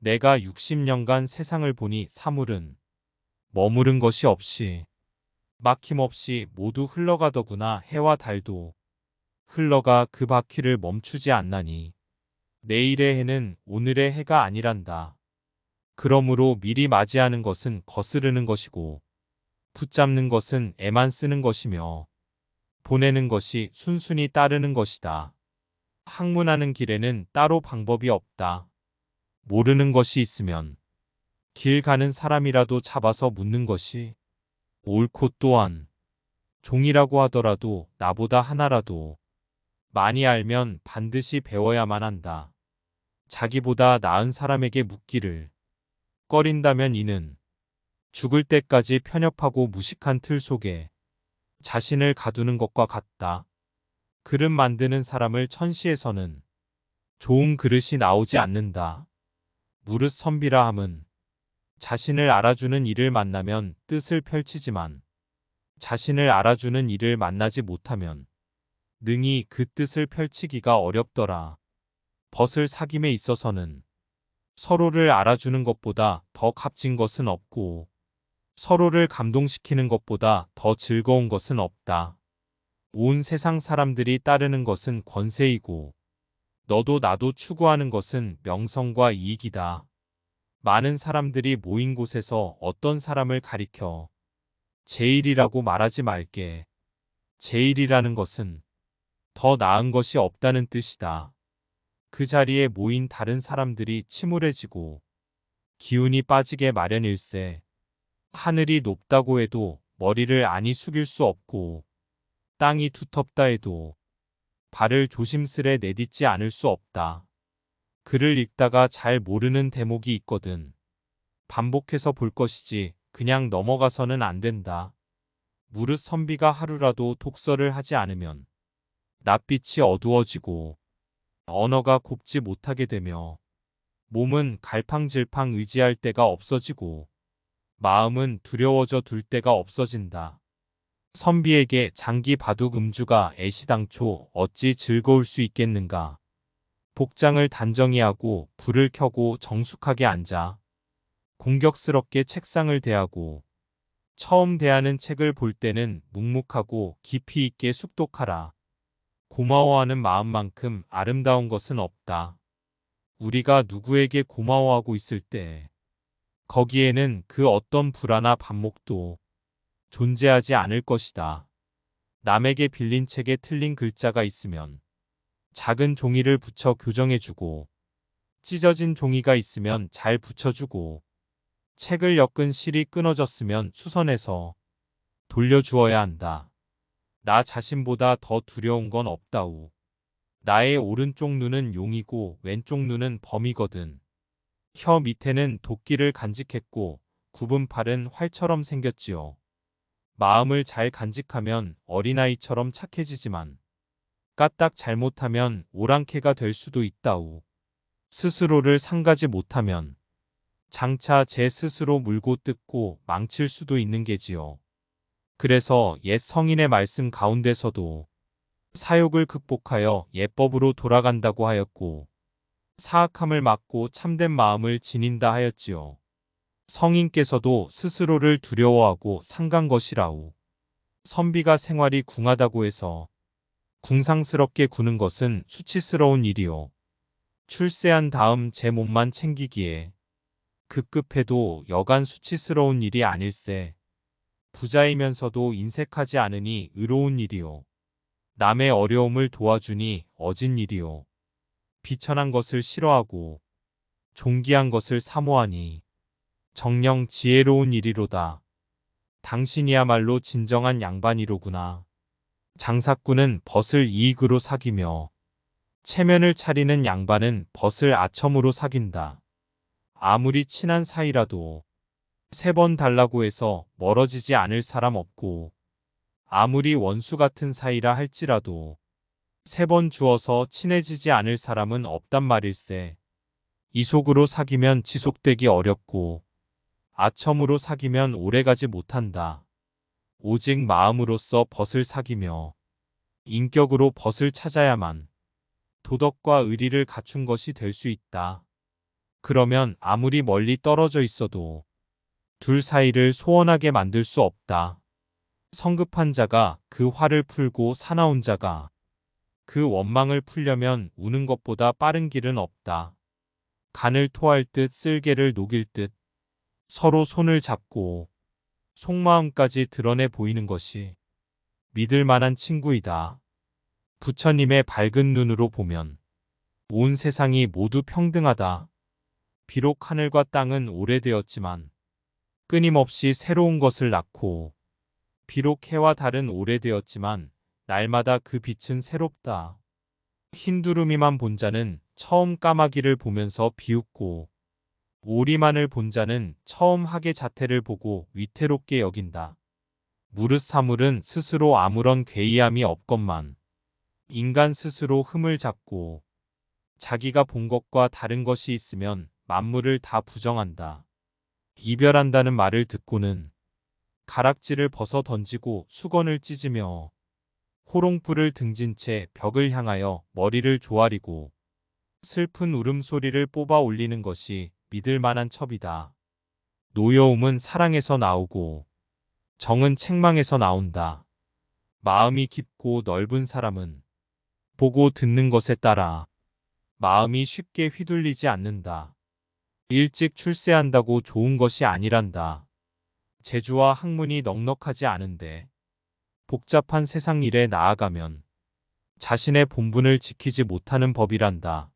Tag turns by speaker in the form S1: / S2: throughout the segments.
S1: 내가 60년간 세상을 보니 사물은 머무른 것이 없이 막힘없이 모두 흘러가더구나. 해와 달도 흘러가 그 바퀴를 멈추지 않나니 내일의 해는 오늘의 해가 아니란다. 그러므로 미리 맞이하는 것은 거스르는 것이고 붙잡는 것은 애만 쓰는 것이며 보내는 것이 순순히 따르는 것이다. 학문하는 길에는 따로 방법이 없다. 모르는 것이 있으면 길 가는 사람이라도 잡아서 묻는 것이 옳고, 또한 종이라고 하더라도 나보다 하나라도 많이 알면 반드시 배워야만 한다. 자기보다 나은 사람에게 묻기를 꺼린다면 이는 죽을 때까지 편협하고 무식한 틀 속에 자신을 가두는 것과 같다. 그릇 만드는 사람을 천시에서는 좋은 그릇이 나오지 않는다. 무릇 선비라 함은 자신을 알아주는 이를 만나면 뜻을 펼치지만 자신을 알아주는 이를 만나지 못하면 능히 그 뜻을 펼치기가 어렵더라. 벗을 사귐에 있어서는 서로를 알아주는 것보다 더 값진 것은 없고 서로를 감동시키는 것보다 더 즐거운 것은 없다. 온 세상 사람들이 따르는 것은 권세이고 너도 나도 추구하는 것은 명성과 이익이다. 많은 사람들이 모인 곳에서 어떤 사람을 가리켜 제일이라고 말하지 말게. 제일이라는 것은 더 나은 것이 없다는 뜻이다. 그 자리에 모인 다른 사람들이 침울해지고 기운이 빠지게 마련일세. 하늘이 높다고 해도 머리를 아니 숙일 수 없고 땅이 두텁다 해도 발을 조심스레 내딛지 않을 수 없다. 글을 읽다가 잘 모르는 대목이 있거든. 반복해서 볼 것이지 그냥 넘어가서는 안 된다. 무릇 선비가 하루라도 독서를 하지 않으면 낯빛이 어두워지고 언어가 곱지 못하게 되며 몸은 갈팡질팡 의지할 데가 없어지고 마음은 두려워져 둘 데가 없어진다. 선비에게 장기 바둑 음주가 애시당초 어찌 즐거울 수 있겠는가. 복장을 단정히 하고 불을 켜고 정숙하게 앉아 공격스럽게 책상을 대하고 처음 대하는 책을 볼 때는 묵묵하고 깊이 있게 숙독하라. 고마워하는 마음만큼 아름다운 것은 없다. 우리가 누구에게 고마워하고 있을 때 거기에는 그 어떤 불화나 반목도 존재하지 않을 것이다. 남에게 빌린 책에 틀린 글자가 있으면 작은 종이를 붙여 교정해주고 찢어진 종이가 있으면 잘 붙여주고 책을 엮은 실이 끊어졌으면 수선해서 돌려주어야 한다. 나 자신보다 더 두려운 건 없다우. 나의 오른쪽 눈은 용이고 왼쪽 눈은 범이거든. 혀 밑에는 도끼를 간직했고 굽은 팔은 활처럼 생겼지요. 마음을 잘 간직하면 어린아이처럼 착해지지만 까딱 잘못하면 오랑캐가 될 수도 있다우. 스스로를 상가지 못하면 장차 제 스스로 물고 뜯고 망칠 수도 있는 게지요. 그래서 옛 성인의 말씀 가운데서도 사욕을 극복하여 예법으로 돌아간다고 하였고 사악함을 막고 참된 마음을 지닌다 하였지요. 성인께서도 스스로를 두려워하고 상간 것이라우. 선비가 생활이 궁하다고 해서 궁상스럽게 구는 것은 수치스러운 일이요. 출세한 다음 제 몸만 챙기기에 급급해도 여간 수치스러운 일이 아닐세. 부자이면서도 인색하지 않으니 의로운 일이요. 남의 어려움을 도와주니 어진 일이요. 비천한 것을 싫어하고 존귀한 것을 사모하니 정녕 지혜로운 일이로다. 당신이야말로 진정한 양반이로구나. 장사꾼은 벗을 이익으로 사귀며 체면을 차리는 양반은 벗을 아첨으로 사귄다. 아무리 친한 사이라도 3번 달라고 해서 멀어지지 않을 사람 없고 아무리 원수 같은 사이라 할지라도 3번 주어서 친해지지 않을 사람은 없단 말일세. 이속으로 사귀면 지속되기 어렵고 아첨으로 사귀면 오래가지 못한다. 오직 마음으로써 벗을 사귀며 인격으로 벗을 찾아야만 도덕과 의리를 갖춘 것이 될 수 있다. 그러면 아무리 멀리 떨어져 있어도 둘 사이를 소원하게 만들 수 없다. 성급한 자가 그 화를 풀고 사나운 자가 그 원망을 풀려면 우는 것보다 빠른 길은 없다. 간을 토할 듯 쓸개를 녹일 듯 서로 손을 잡고 속마음까지 드러내 보이는 것이 믿을 만한 친구이다. 부처님의 밝은 눈으로 보면 온 세상이 모두 평등하다. 비록 하늘과 땅은 오래되었지만 끊임없이 새로운 것을 낳고 비록 해와 달은 오래되었지만 날마다 그 빛은 새롭다. 흰두루미만 본 자는 처음 까마귀를 보면서 비웃고 오리만을 본 자는 처음 하계 자태를 보고 위태롭게 여긴다. 무릇사물은 스스로 아무런 괴이함이 없건만 인간 스스로 흠을 잡고 자기가 본 것과 다른 것이 있으면 만물을 다 부정한다. 이별한다는 말을 듣고는 가락지를 벗어 던지고 수건을 찢으며 호롱불을 등진 채 벽을 향하여 머리를 조아리고 슬픈 울음소리를 뽑아 올리는 것이 믿을 만한 첩이다. 노여움은 사랑에서 나오고 정은 책망에서 나온다. 마음이 깊고 넓은 사람은 보고 듣는 것에 따라 마음이 쉽게 휘둘리지 않는다. 일찍 출세한다고 좋은 것이 아니란다. 재주와 학문이 넉넉하지 않은데 복잡한 세상 일에 나아가면 자신의 본분을 지키지 못하는 법이란다.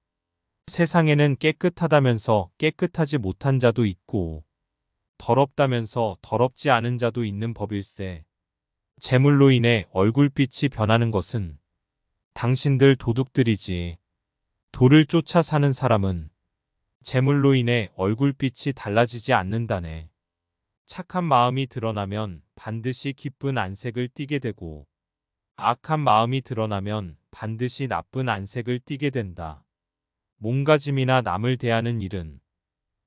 S1: 세상에는 깨끗하다면서 깨끗하지 못한 자도 있고 더럽다면서 더럽지 않은 자도 있는 법일세. 재물로 인해 얼굴빛이 변하는 것은 당신들 도둑들이지. 도를 쫓아 사는 사람은 재물로 인해 얼굴빛이 달라지지 않는다네. 착한 마음이 드러나면 반드시 기쁜 안색을 띠게 되고 악한 마음이 드러나면 반드시 나쁜 안색을 띠게 된다. 몸가짐이나 남을 대하는 일은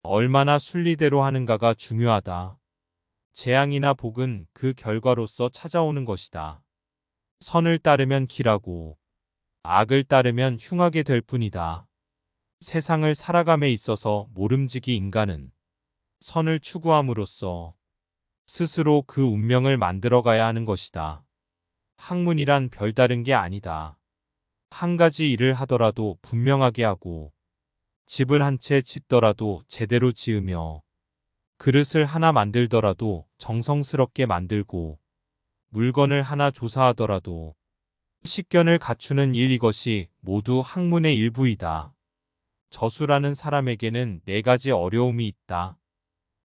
S1: 얼마나 순리대로 하는가가 중요하다. 재앙이나 복은 그 결과로서 찾아오는 것이다. 선을 따르면 길하고 악을 따르면 흉하게 될 뿐이다. 세상을 살아감에 있어서 모름지기 인간은 선을 추구함으로써 스스로 그 운명을 만들어가야 하는 것이다. 학문이란 별다른 게 아니다. 한 가지 일을 하더라도 분명하게 하고 집을 한 채 짓더라도 제대로 지으며 그릇을 하나 만들더라도 정성스럽게 만들고 물건을 하나 조사하더라도 식견을 갖추는 일, 이것이 모두 학문의 일부이다. 저수라는 사람에게는 네 가지 어려움이 있다.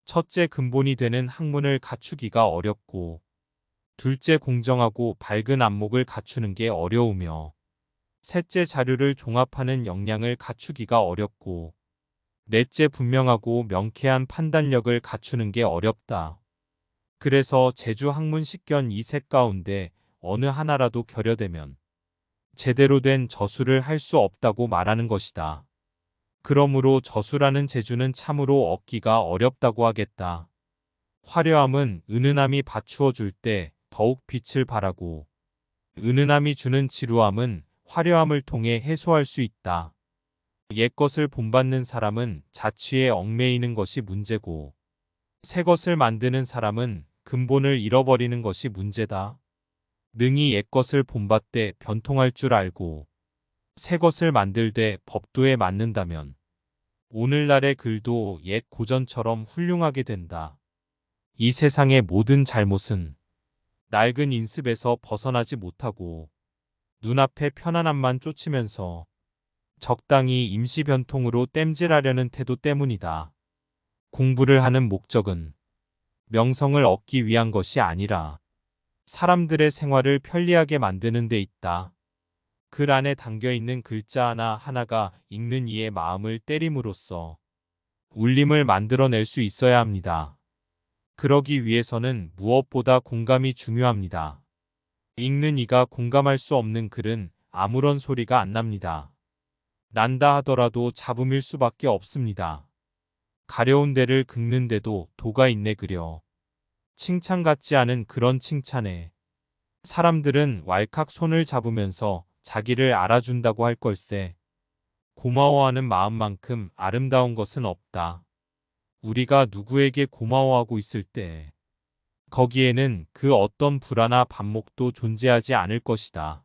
S1: 첫째, 근본이 되는 학문을 갖추기가 어렵고, 둘째, 공정하고 밝은 안목을 갖추는 게 어려우며, 셋째, 자료를 종합하는 역량을 갖추기가 어렵고, 넷째, 분명하고 명쾌한 판단력을 갖추는 게 어렵다. 그래서 재주, 학문, 식견 이 셋 가운데 어느 하나라도 결여되면 제대로 된 저수를 할 수 없다고 말하는 것이다. 그러므로 저수라는 재주는 참으로 얻기가 어렵다고 하겠다. 화려함은 은은함이 받추어 줄 때 더욱 빛을 발하고, 은은함이 주는 지루함은 화려함을 통해 해소할 수 있다. 옛것을 본받는 사람은 자취에 얽매이는 것이 문제고, 새 것을 만드는 사람은 근본을 잃어버리는 것이 문제다. 능히 옛것을 본받되 변통할 줄 알고 새 것을 만들되 법도에 맞는다면 오늘날의 글도 옛 고전처럼 훌륭하게 된다. 이 세상의 모든 잘못은 낡은 인습에서 벗어나지 못하고 눈앞의 편안함만 쫓으면서 적당히 임시 변통으로 땜질하려는 태도 때문이다. 공부를 하는 목적은 명성을 얻기 위한 것이 아니라 사람들의 생활을 편리하게 만드는 데 있다. 글 안에 담겨있는 글자 하나하나가 읽는 이의 마음을 때림으로써 울림을 만들어낼 수 있어야 합니다. 그러기 위해서는 무엇보다 공감이 중요합니다. 읽는 이가 공감할 수 없는 글은 아무런 소리가 안 납니다. 난다 하더라도 잡음일 수밖에 없습니다. 가려운 데를 긁는데도 도가 있네 그려. 칭찬 같지 않은 그런 칭찬에 사람들은 왈칵 손을 잡으면서 자기를 알아준다고 할 걸세. 고마워하는 마음만큼 아름다운 것은 없다. 우리가 누구에게 고마워하고 있을 때 거기에는 그 어떤 불화나 반목도 존재하지 않을 것이다.